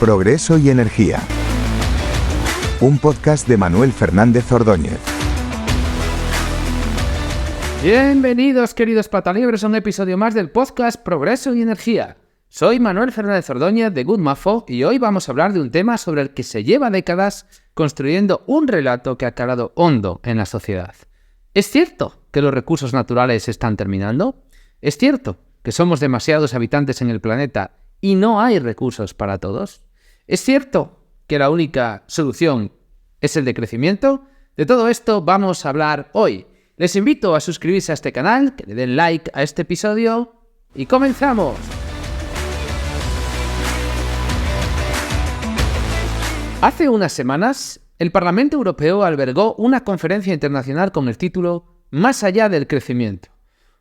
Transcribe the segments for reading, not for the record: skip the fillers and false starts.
Progreso y energía. Un podcast de Manuel Fernández Ordóñez. Bienvenidos, queridos pataliebres, a un episodio más del podcast Progreso y Energía. Soy Manuel Fernández Ordóñez de GoodMafo y hoy vamos a hablar de un tema sobre el que se lleva décadas construyendo un relato que ha calado hondo en la sociedad. ¿Es cierto que los recursos naturales se están terminando? ¿Es cierto que somos demasiados habitantes en el planeta y no hay recursos para todos? ¿Es cierto que la única solución es el decrecimiento? De todo esto vamos a hablar hoy. Les invito a suscribirse a este canal, que le den like a este episodio y ¡comenzamos! Hace unas semanas, el Parlamento Europeo albergó una conferencia internacional con el título Más allá del crecimiento,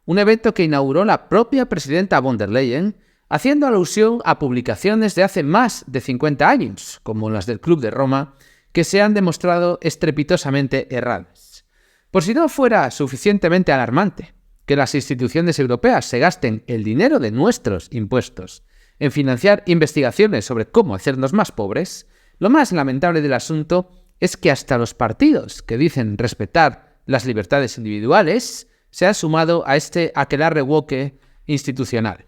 un evento que inauguró la propia presidenta von der Leyen, haciendo alusión a publicaciones de hace más de 50 años, como las del Club de Roma, que se han demostrado estrepitosamente erradas. Por si no fuera suficientemente alarmante que las instituciones europeas se gasten el dinero de nuestros impuestos en financiar investigaciones sobre cómo hacernos más pobres, lo más lamentable del asunto es que hasta los partidos que dicen respetar las libertades individuales se han sumado a este aquelarre woke institucional.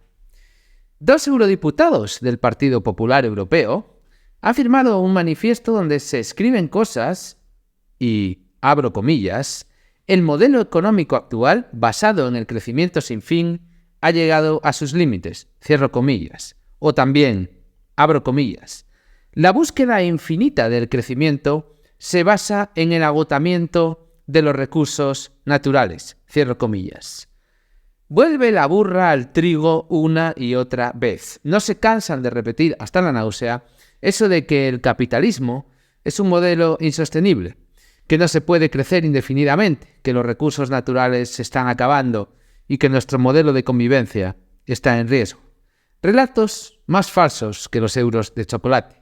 2 eurodiputados del Partido Popular Europeo han firmado un manifiesto donde se escriben cosas y, abro comillas, el modelo económico actual, basado en el crecimiento sin fin, ha llegado a sus límites, cierro comillas, o también, abro comillas, la búsqueda infinita del crecimiento se basa en el agotamiento de los recursos naturales, cierro comillas. Vuelve la burra al trigo una y otra vez. No se cansan de repetir hasta la náusea eso de que el capitalismo es un modelo insostenible, que no se puede crecer indefinidamente, que los recursos naturales se están acabando y que nuestro modelo de convivencia está en riesgo. Relatos más falsos que los euros de chocolate.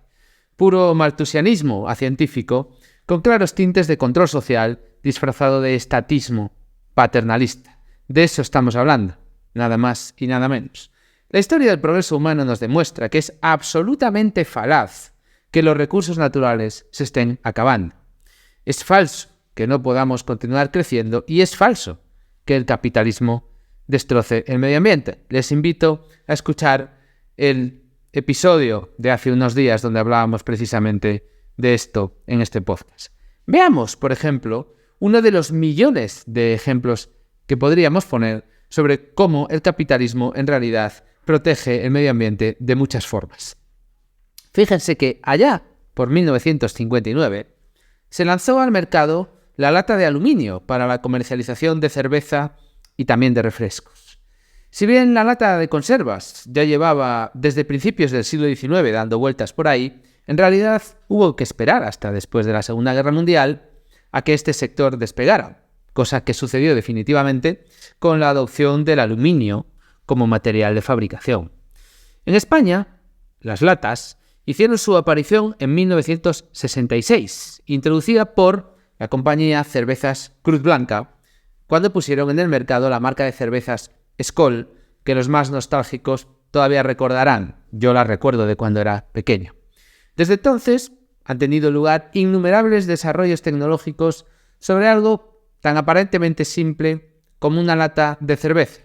Puro maltusianismo acientífico con claros tintes de control social disfrazado de estatismo paternalista. De eso estamos hablando, nada más y nada menos. La historia del progreso humano nos demuestra que es absolutamente falaz que los recursos naturales se estén acabando. Es falso que no podamos continuar creciendo y es falso que el capitalismo destroce el medio ambiente. Les invito a escuchar el episodio de hace unos días donde hablábamos precisamente de esto en este podcast. Veamos, por ejemplo, uno de los millones de ejemplos que podríamos poner sobre cómo el capitalismo en realidad protege el medio ambiente de muchas formas. Fíjense que allá, por 1959, se lanzó al mercado la lata de aluminio para la comercialización de cerveza y también de refrescos. Si bien la lata de conservas ya llevaba desde principios del siglo XIX dando vueltas por ahí, en realidad hubo que esperar hasta después de la Segunda Guerra Mundial a que este sector despegara, cosa que sucedió definitivamente con la adopción del aluminio como material de fabricación. En España, las latas hicieron su aparición en 1966, introducida por la compañía Cervezas Cruz Blanca, cuando pusieron en el mercado la marca de cervezas Skol, que los más nostálgicos todavía recordarán. Yo la recuerdo de cuando era pequeño. Desde entonces han tenido lugar innumerables desarrollos tecnológicos sobre algo tan aparentemente simple como una lata de cerveza.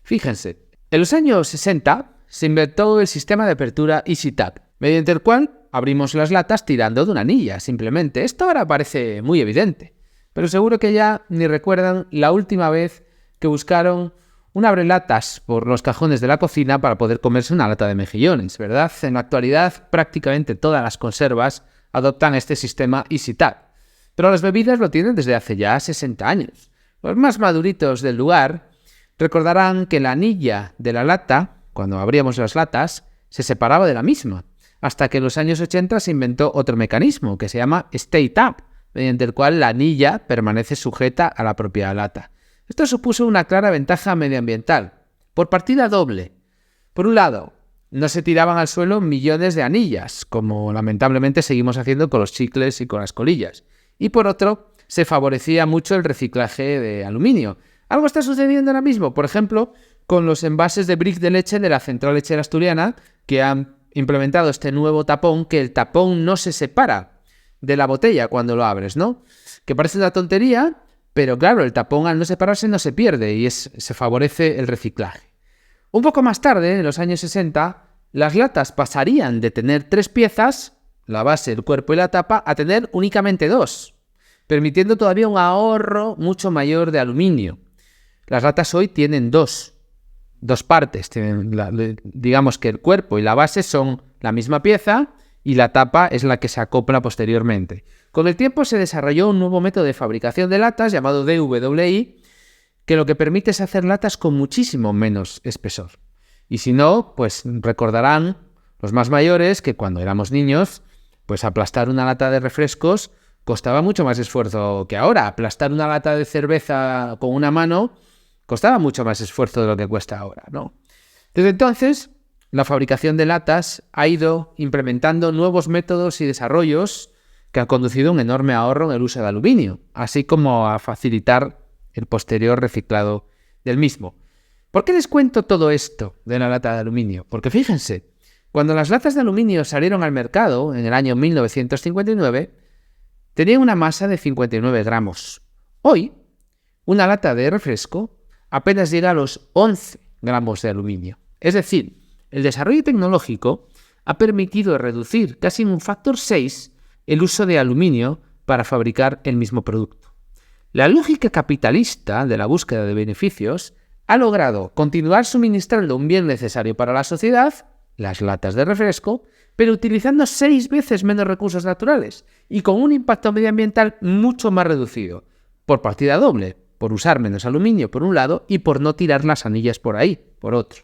Fíjense, en los años 60 se inventó el sistema de apertura EasyTap, mediante el cual abrimos las latas tirando de una anilla, simplemente. Esto ahora parece muy evidente, pero seguro que ya ni recuerdan la última vez que buscaron un abrelatas por los cajones de la cocina para poder comerse una lata de mejillones, ¿verdad? En la actualidad prácticamente todas las conservas adoptan este sistema EasyTap. Pero las bebidas lo tienen desde hace ya 60 años. Los más maduritos del lugar recordarán que la anilla de la lata, cuando abríamos las latas, se separaba de la misma, hasta que en los años 80 se inventó otro mecanismo que se llama Stay Tap, mediante el cual la anilla permanece sujeta a la propia lata. Esto supuso una clara ventaja medioambiental, por partida doble. Por un lado, no se tiraban al suelo millones de anillas, como lamentablemente seguimos haciendo con los chicles y con las colillas. Y por otro, se favorecía mucho el reciclaje de aluminio. Algo está sucediendo ahora mismo, por ejemplo, con los envases de brick de leche de la central lechera asturiana, que han implementado este nuevo tapón, que el tapón no se separa de la botella cuando lo abres, ¿no? Que parece una tontería, pero claro, el tapón al no separarse no se pierde y se favorece el reciclaje. Un poco más tarde, en los años 60, las latas pasarían de tener 3 piezas, la base, el cuerpo y la tapa, a tener únicamente 2, permitiendo todavía un ahorro mucho mayor de aluminio. Las latas hoy tienen dos partes. Digamos que el cuerpo y la base son la misma pieza y la tapa es la que se acopla posteriormente. Con el tiempo se desarrolló un nuevo método de fabricación de latas llamado DWI, que lo que permite es hacer latas con muchísimo menos espesor. Y si no, pues recordarán los más mayores que cuando éramos niños, pues aplastar una lata de refrescos costaba mucho más esfuerzo que ahora. Aplastar una lata de cerveza con una mano costaba mucho más esfuerzo de lo que cuesta ahora, ¿no? Desde entonces, la fabricación de latas ha ido implementando nuevos métodos y desarrollos que han conducido a un enorme ahorro en el uso de aluminio, así como a facilitar el posterior reciclado del mismo. ¿Por qué les cuento todo esto de la lata de aluminio? Porque fíjense, cuando las latas de aluminio salieron al mercado en el año 1959, tenían una masa de 59 gramos. Hoy, una lata de refresco apenas llega a los 11 gramos de aluminio. Es decir, el desarrollo tecnológico ha permitido reducir casi en un factor 6 el uso de aluminio para fabricar el mismo producto. La lógica capitalista de la búsqueda de beneficios ha logrado continuar suministrando un bien necesario para la sociedad, las latas de refresco, pero utilizando 6 veces menos recursos naturales y con un impacto medioambiental mucho más reducido, por partida doble, por usar menos aluminio por un lado y por no tirar las anillas por ahí, por otro.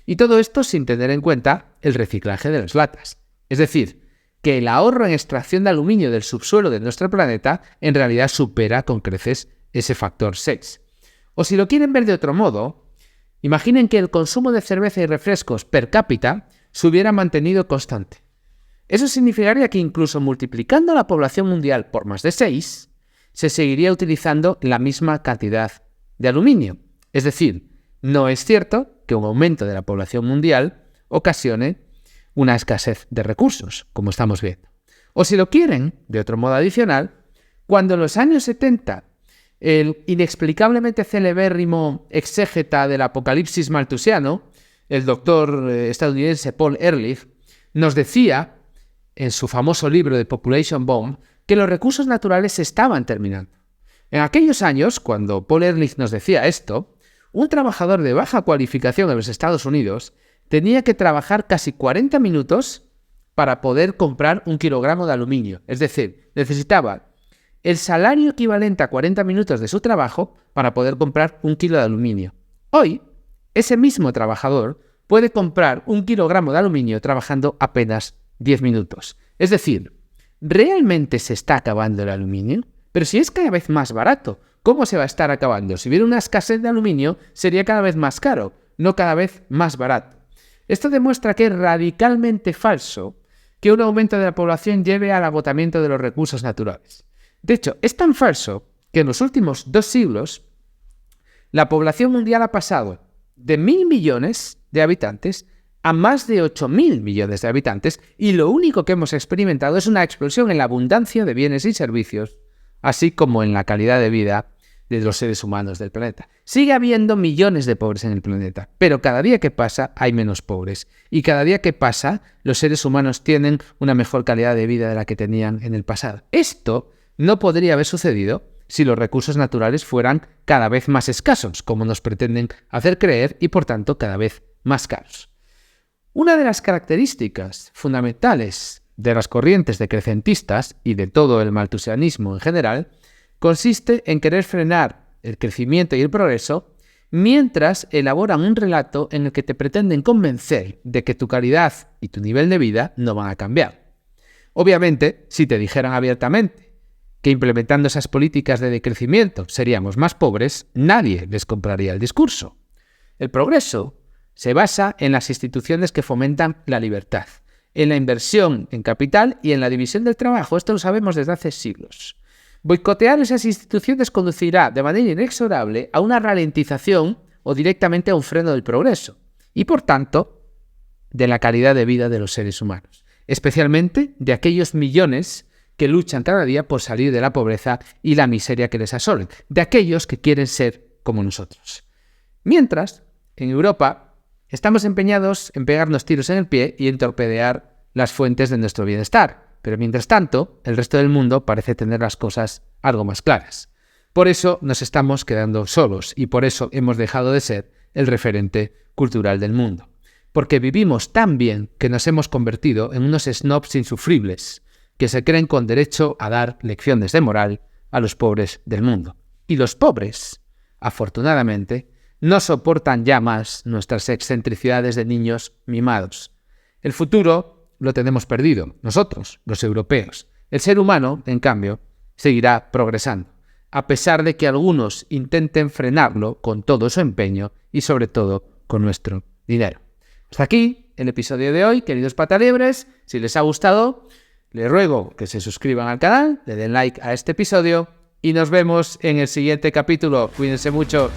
Y todo esto sin tener en cuenta el reciclaje de las latas. Es decir, que el ahorro en extracción de aluminio del subsuelo de nuestro planeta en realidad supera con creces ese factor 6. O si lo quieren ver de otro modo, imaginen que el consumo de cerveza y refrescos per cápita se hubiera mantenido constante. Eso significaría que incluso multiplicando la población mundial por más de 6, se seguiría utilizando la misma cantidad de aluminio. Es decir, no es cierto que un aumento de la población mundial ocasione una escasez de recursos, como estamos viendo. O si lo quieren, de otro modo adicional, cuando en los años 70 el inexplicablemente celebérrimo exégeta del apocalipsis malthusiano, el doctor estadounidense Paul Ehrlich, nos decía, en su famoso libro The Population Bomb, que los recursos naturales se estaban terminando. En aquellos años, cuando Paul Ehrlich nos decía esto, un trabajador de baja cualificación en los Estados Unidos tenía que trabajar casi 40 minutos para poder comprar 1 kilogramo de aluminio. Es decir, necesitaba el salario equivalente a 40 minutos de su trabajo para poder comprar 1 kilo de aluminio. Hoy, ese mismo trabajador puede comprar 1 kilogramo de aluminio trabajando apenas 10 minutos. Es decir, ¿realmente se está acabando el aluminio? Pero si es cada vez más barato, ¿cómo se va a estar acabando? Si hubiera una escasez de aluminio, sería cada vez más caro, no cada vez más barato. Esto demuestra que es radicalmente falso que un aumento de la población lleve al agotamiento de los recursos naturales. De hecho, es tan falso que en los últimos 2 siglos la población mundial ha pasado de 1.000 millones de habitantes a más de 8.000 millones de habitantes y lo único que hemos experimentado es una explosión en la abundancia de bienes y servicios, así como en la calidad de vida de los seres humanos del planeta. Sigue habiendo millones de pobres en el planeta, pero cada día que pasa hay menos pobres. Y cada día que pasa los seres humanos tienen una mejor calidad de vida de la que tenían en el pasado. Esto no podría haber sucedido si los recursos naturales fueran cada vez más escasos, como nos pretenden hacer creer, y por tanto cada vez más caros. Una de las características fundamentales de las corrientes decrecentistas y de todo el malthusianismo en general consiste en querer frenar el crecimiento y el progreso mientras elaboran un relato en el que te pretenden convencer de que tu calidad y tu nivel de vida no van a cambiar. Obviamente, si te dijeran abiertamente que implementando esas políticas de decrecimiento seríamos más pobres, nadie les compraría el discurso. El progreso se basa en las instituciones que fomentan la libertad, en la inversión en capital y en la división del trabajo. Esto lo sabemos desde hace siglos. Boicotear esas instituciones conducirá de manera inexorable a una ralentización o directamente a un freno del progreso. Y por tanto, de la calidad de vida de los seres humanos, especialmente de aquellos millones que luchan cada día por salir de la pobreza y la miseria que les asolan, de aquellos que quieren ser como nosotros. Mientras, en Europa, estamos empeñados en pegarnos tiros en el pie y en torpedear las fuentes de nuestro bienestar. Pero mientras tanto, el resto del mundo parece tener las cosas algo más claras. Por eso nos estamos quedando solos y por eso hemos dejado de ser el referente cultural del mundo. Porque vivimos tan bien que nos hemos convertido en unos snobs insufribles que se creen con derecho a dar lecciones de moral a los pobres del mundo. Y los pobres, afortunadamente, no soportan ya más nuestras excentricidades de niños mimados. El futuro lo tenemos perdido, nosotros, los europeos. El ser humano, en cambio, seguirá progresando, a pesar de que algunos intenten frenarlo con todo su empeño y sobre todo con nuestro dinero. Hasta aquí el episodio de hoy, queridos pataliebres. Si les ha gustado, les ruego que se suscriban al canal, le den like a este episodio y nos vemos en el siguiente capítulo. Cuídense mucho.